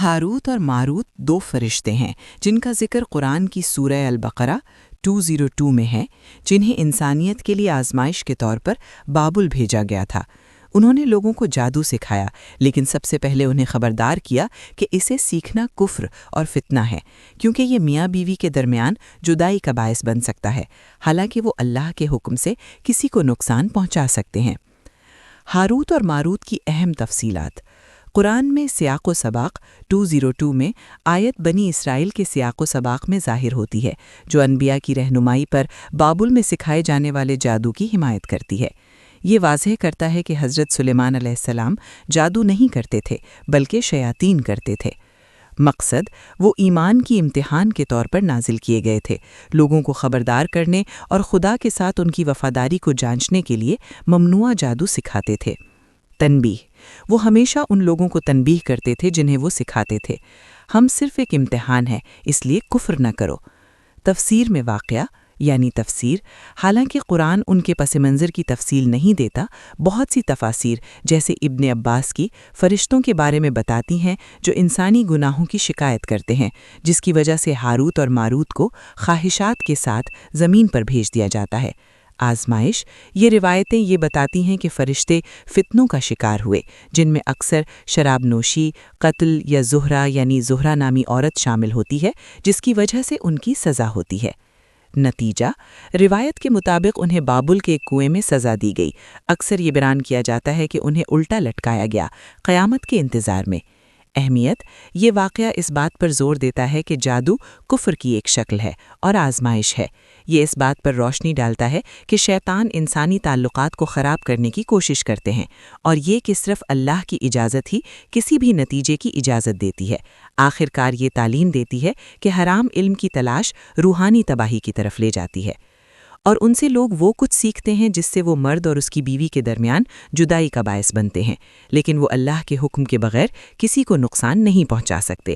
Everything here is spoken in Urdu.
ہاروت اور ماروت دو فرشتے ہیں جن کا ذکر قرآن کی سورہ البقرہ 202 میں ہے، جنہیں انسانیت کے لیے آزمائش کے طور پر بابل بھیجا گیا تھا۔ انہوں نے لوگوں کو جادو سکھایا، لیکن سب سے پہلے انہیں خبردار کیا کہ اسے سیکھنا کفر اور فتنہ ہے، کیونکہ یہ میاں بیوی کے درمیان جدائی کا باعث بن سکتا ہے، حالانکہ وہ اللہ کے حکم سے کسی کو نقصان پہنچا سکتے ہیں۔ ہاروت اور ماروت کی اہم تفصیلات۔ قرآن میں سیاق و سباق 202 میں آیت بنی اسرائیل کے سیاق و سباق میں ظاہر ہوتی ہے، جو انبیاء کی رہنمائی پر بابل میں سکھائے جانے والے جادو کی حمایت کرتی ہے۔ یہ واضح کرتا ہے کہ حضرت سلیمان علیہ السلام جادو نہیں کرتے تھے، بلکہ شیاطین کرتے تھے۔ مقصد وہ ایمان کی امتحان کے طور پر نازل کیے گئے تھے، لوگوں کو خبردار کرنے اور خدا کے ساتھ ان کی وفاداری کو جانچنے کے لیے ممنوعہ جادو سکھاتے تھے۔ تنبیہ، وہ ہمیشہ ان لوگوں کو تنبیہ کرتے تھے جنہیں وہ سکھاتے تھے، ہم صرف ایک امتحان ہے، اس لیے کفر نہ کرو۔ تفسیر میں واقعہ یعنی تفسیر، حالانکہ قرآن ان کے پس منظر کی تفصیل نہیں دیتا، بہت سی تفاسیر جیسے ابن عباس کی فرشتوں کے بارے میں بتاتی ہیں جو انسانی گناہوں کی شکایت کرتے ہیں، جس کی وجہ سے ہاروت اور ماروت کو خواہشات کے ساتھ زمین پر بھیج دیا جاتا ہے۔ آزمائش، یہ روایتیں یہ بتاتی ہیں کہ فرشتے فتنوں کا شکار ہوئے، جن میں اکثر شراب نوشی، قتل یا زہرہ یعنی زہرہ نامی عورت شامل ہوتی ہے، جس کی وجہ سے ان کی سزا ہوتی ہے۔ نتیجہ، روایت کے مطابق انہیں بابل کے ایک کنویں میں سزا دی گئی۔ اکثر یہ بیان کیا جاتا ہے کہ انہیں الٹا لٹکایا گیا، قیامت کے انتظار میں۔ اہمیت، یہ واقعہ اس بات پر زور دیتا ہے کہ جادو کفر کی ایک شکل ہے اور آزمائش ہے۔ یہ اس بات پر روشنی ڈالتا ہے کہ شیطان انسانی تعلقات کو خراب کرنے کی کوشش کرتے ہیں، اور یہ کہ صرف اللہ کی اجازت ہی کسی بھی نتیجے کی اجازت دیتی ہے۔ آخر کار یہ تعلیم دیتی ہے کہ حرام علم کی تلاش روحانی تباہی کی طرف لے جاتی ہے، اور ان سے لوگ وہ کچھ سیکھتے ہیں جس سے وہ مرد اور اس کی بیوی کے درمیان جدائی کا باعث بنتے ہیں، لیکن وہ اللہ کے حکم کے بغیر کسی کو نقصان نہیں پہنچا سکتے۔